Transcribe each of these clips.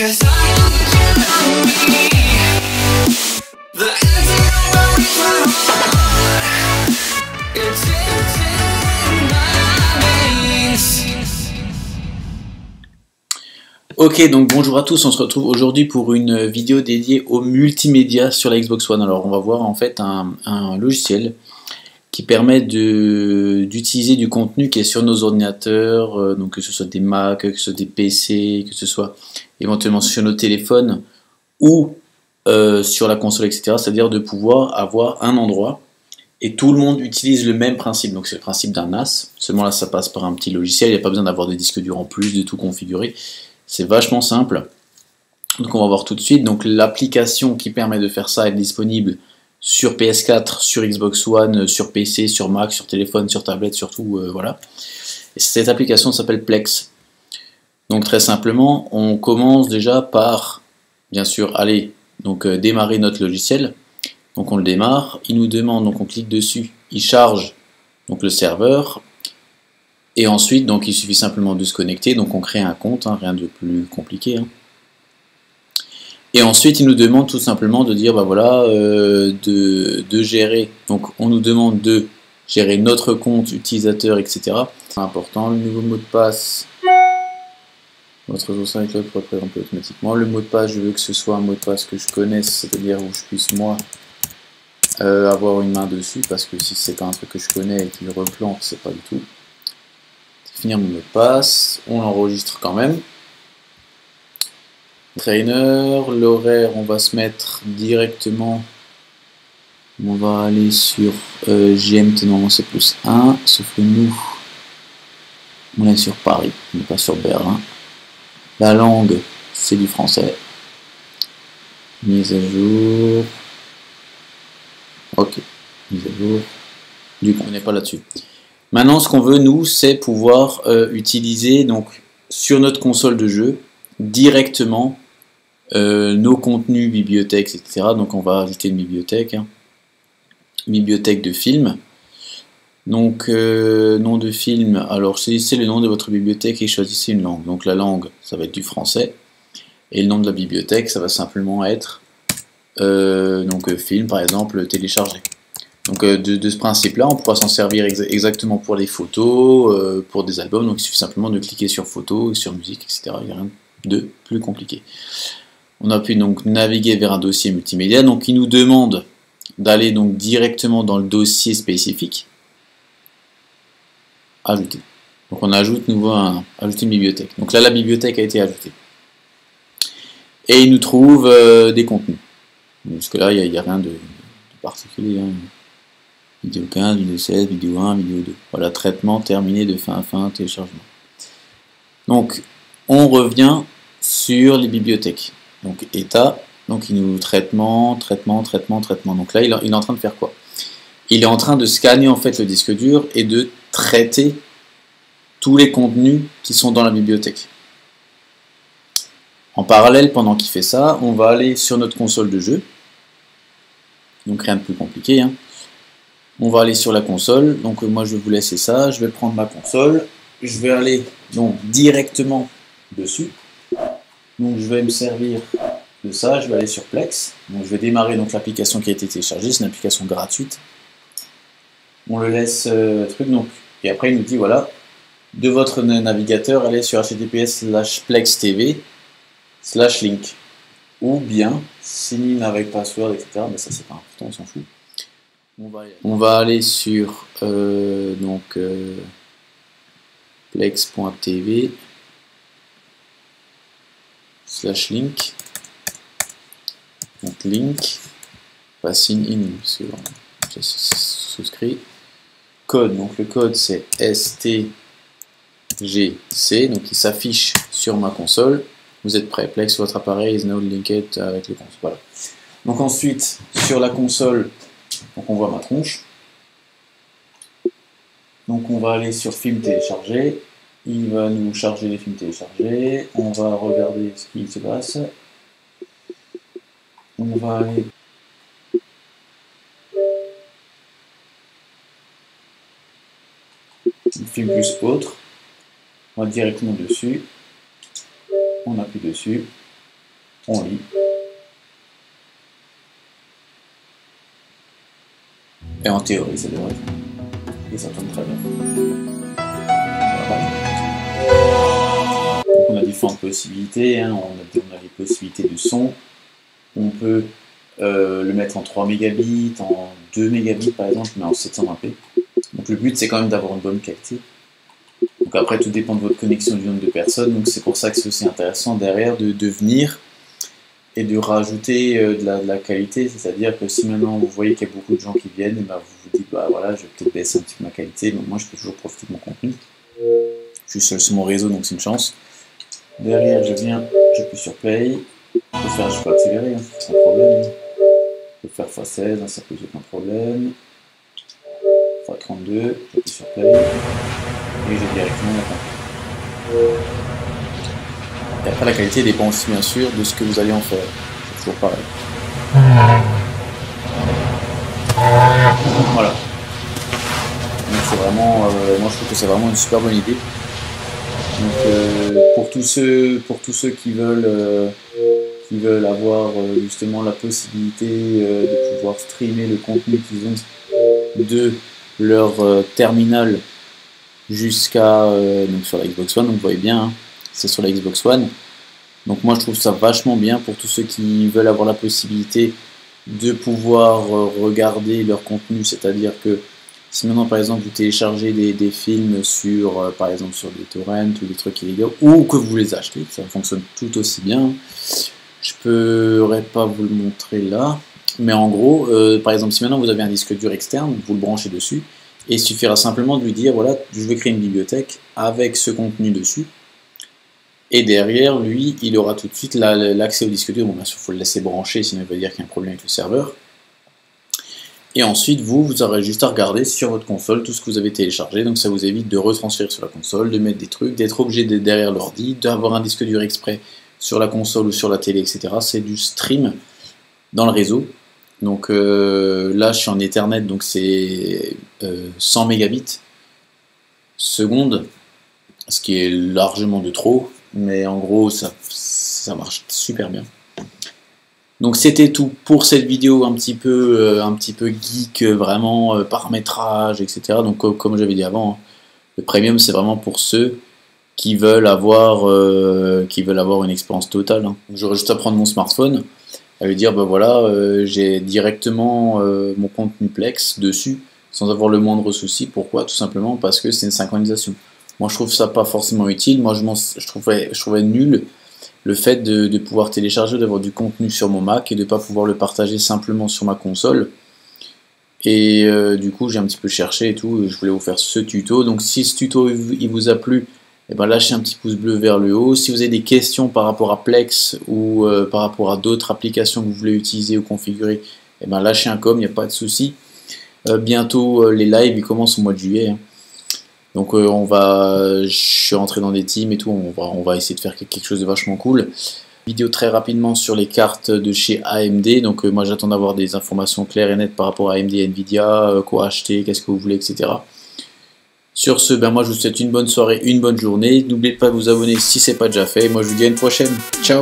'Cause I don't me. The answer always my heart. It's in my veins. Ok, donc bonjour à tous, on se retrouve aujourd'hui pour une vidéo dédiée au multimédia sur la Xbox One. Alors on va voir en fait un logiciel qui permet d'utiliser du contenu qui est sur nos ordinateurs, donc que ce soit des Mac, que ce soit des PC, que ce soit éventuellement sur nos téléphones ou sur la console, etc. C'est-à-dire de pouvoir avoir un endroit et tout le monde utilise le même principe. Donc c'est le principe d'un NAS, seulement là ça passe par un petit logiciel, il n'y a pas besoin d'avoir de disque dur en plus, de tout configurer. C'est vachement simple. Donc on va voir tout de suite. Donc l'application qui permet de faire ça est disponible sur PS4, sur Xbox One, sur PC, sur Mac, sur téléphone, sur tablette, surtout, voilà. Et cette application s'appelle Plex. Donc très simplement, on commence déjà par, bien sûr, aller donc démarrer notre logiciel. Donc on le démarre, il nous demande, donc on clique dessus, il charge donc le serveur. Et ensuite, donc il suffit simplement de se connecter, donc on crée un compte, hein, rien de plus compliqué. Hein. Et ensuite, il nous demande tout simplement de dire, bah voilà, de gérer. Donc, on nous demande de gérer notre compte utilisateur, etc. C'est important. Le nouveau mot de passe. Votre réseau avec le représente automatiquement. Le mot de passe, je veux que ce soit un mot de passe que je connaisse, c'est-à-dire où je puisse moi avoir une main dessus, parce que si c'est pas un truc que je connais et qu'il replante, c'est pas du tout. Définir mon mot de passe. On l'enregistre quand même. Trainer, l'horaire, on va se mettre directement, on va aller sur GMT, normalement c'est +1, sauf que nous, on est sur Paris, on n'est pas sur Berlin. La langue, c'est du français. Mise à jour. Ok, mise à jour. Du coup, on n'est pas là-dessus. Maintenant, ce qu'on veut, nous, c'est pouvoir utiliser, donc, sur notre console de jeu, directement nos contenus, bibliothèques, etc. Donc on va ajouter une bibliothèque, hein. Bibliothèque de films. Donc nom de film, alors choisissez le nom de votre bibliothèque et choisissez une langue. Donc la langue, ça va être du français. Et le nom de la bibliothèque, ça va simplement être film, par exemple, téléchargé. Donc de ce principe-là, on pourra s'en servir exactement pour les photos, pour des albums. Donc il suffit simplement de cliquer sur photos, sur musique, etc. Il n'y a rien de plus compliqué. On appuie donc naviguer vers un dossier multimédia, donc il nous demande d'aller donc directement dans le dossier spécifique. Ajouter. Donc on ajoute ajouter une bibliothèque. Donc là la bibliothèque a été ajoutée. Et il nous trouve des contenus. Jusque là il n'y a rien de particulier. Hein. Vidéo 15, vidéo 16, vidéo 1, vidéo 2. Voilà, traitement terminé de fin à fin, téléchargement. Donc on revient sur les bibliothèques. Donc état, donc il nous traitement. Donc là il est en train de faire quoi? Il est en train de scanner en fait le disque dur et de traiter tous les contenus qui sont dans la bibliothèque. En parallèle, pendant qu'il fait ça, on va aller sur notre console de jeu. Donc rien de plus compliqué. Hein. On va aller sur la console. Donc moi je vais vous laisser ça. Je vais prendre ma console. Je vais aller donc directement dessus. Donc je vais me servir de ça, je vais aller sur Plex. Donc je vais démarrer donc l'application qui a été téléchargée, c'est une application gratuite. On le laisse donc et après il nous dit voilà, de votre navigateur, allez sur https://plextv/link ou bien sign in avec password, etc. Mais ça c'est pas important, on s'en fout. On va aller sur plex.tv /link, donc link, pas sign in, parce que j'ai souscrit, code, donc le code c'est STGC, donc il s'affiche sur ma console, vous êtes prêt, Plex, votre appareil is now linked avec le compte, voilà. Donc ensuite, sur la console, donc on voit ma tronche, donc on va aller sur film téléchargé. Il va nous charger les films téléchargés, on va regarder ce qui se passe, on va aller film plus autre, on va directement dessus, on appuie dessus, on lit. Et en théorie, ça devrait être. Et ça tourne très bien. Voilà. Donc on a différentes possibilités, hein. On a les possibilités de son. On peut le mettre en 3 mégabits, en 2 mégabits par exemple, mais en 720p. Donc le but c'est quand même d'avoir une bonne qualité. Donc après tout dépend de votre connexion du nombre de personnes, donc c'est pour ça que c'est aussi intéressant derrière de venir et de rajouter de la qualité, c'est-à-dire que si maintenant vous voyez qu'il y a beaucoup de gens qui viennent, et ben vous vous dites bah voilà, je vais peut-être baisser un petit peu ma qualité, mais moi je peux toujours profiter de mon contenu. Je suis seul sur mon réseau donc c'est une chance. Derrière j'appuie sur play, je peux faire, je peux accélérer, hein, sans problème. Je peux faire x16, hein, ça pose aucun problème. x32, j'appuie sur play, et j'ai directement la campagne. Et après la qualité dépend aussi bien sûr de ce que vous allez en faire, c'est toujours pareil. Voilà. Donc c'est vraiment, moi je trouve que c'est vraiment une super bonne idée. Donc pour tous ceux qui veulent avoir justement la possibilité de pouvoir streamer le contenu qu'ils ont de leur terminal jusqu'à donc sur la Xbox One, donc vous voyez bien, hein, c'est sur la Xbox One. Donc moi je trouve ça vachement bien pour tous ceux qui veulent avoir la possibilité de pouvoir regarder leur contenu, c'est-à-dire que si maintenant par exemple vous téléchargez des films sur par exemple sur des torrents ou des trucs illégaux, ou que vous les achetez, ça fonctionne tout aussi bien. Je pourrais pas vous le montrer là, mais en gros, par exemple si maintenant vous avez un disque dur externe, vous le branchez dessus, et il suffira simplement de lui dire voilà, je vais créer une bibliothèque avec ce contenu dessus, et derrière lui, il aura tout de suite l'accès au disque dur. Bon, bien sûr, il faut le laisser brancher, sinon il va dire qu'il y a un problème avec le serveur. Et ensuite, vous aurez juste à regarder sur votre console tout ce que vous avez téléchargé, donc ça vous évite de retransférer sur la console, de mettre des trucs, d'être obligé d'être derrière l'ordi, d'avoir un disque dur exprès sur la console ou sur la télé, etc. C'est du stream dans le réseau. Donc là, je suis en Ethernet, donc c'est 100 mégabits seconde, ce qui est largement de trop, mais en gros, ça marche super bien. Donc c'était tout pour cette vidéo un petit peu geek, vraiment paramétrage, etc. Donc comme j'avais dit avant, hein, le premium c'est vraiment pour ceux qui veulent avoir une expérience totale. Hein. J'aurais juste à prendre mon smartphone, à lui dire bah voilà, j'ai directement mon contenu Plex dessus, sans avoir le moindre souci. Pourquoi? Tout simplement parce que c'est une synchronisation. Moi je trouve ça pas forcément utile, moi je trouvais nul le fait de pouvoir télécharger, d'avoir du contenu sur mon Mac et de ne pas pouvoir le partager simplement sur ma console. Et du coup j'ai un petit peu cherché et tout, je voulais vous faire ce tuto. Donc si ce tuto il vous a plu, eh ben, lâchez un petit pouce bleu vers le haut. Si vous avez des questions par rapport à Plex ou par rapport à d'autres applications que vous voulez utiliser ou configurer, eh ben, lâchez un com, il n'y a pas de souci. Bientôt les lives ils commencent au mois de juillet. Hein. Donc je suis rentré dans des teams et tout, on va essayer de faire quelque chose de vachement cool. Vidéo très rapidement sur les cartes de chez AMD, donc moi j'attends d'avoir des informations claires et nettes par rapport à AMD et Nvidia, quoi acheter, qu'est-ce que vous voulez, etc. Sur ce, ben moi je vous souhaite une bonne soirée, une bonne journée, n'oubliez pas de vous abonner si ce n'est pas déjà fait, moi je vous dis à une prochaine, ciao.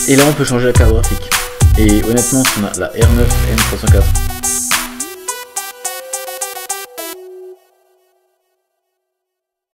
Et là on peut changer la carte graphique. Et honnêtement, on a la R9 M304.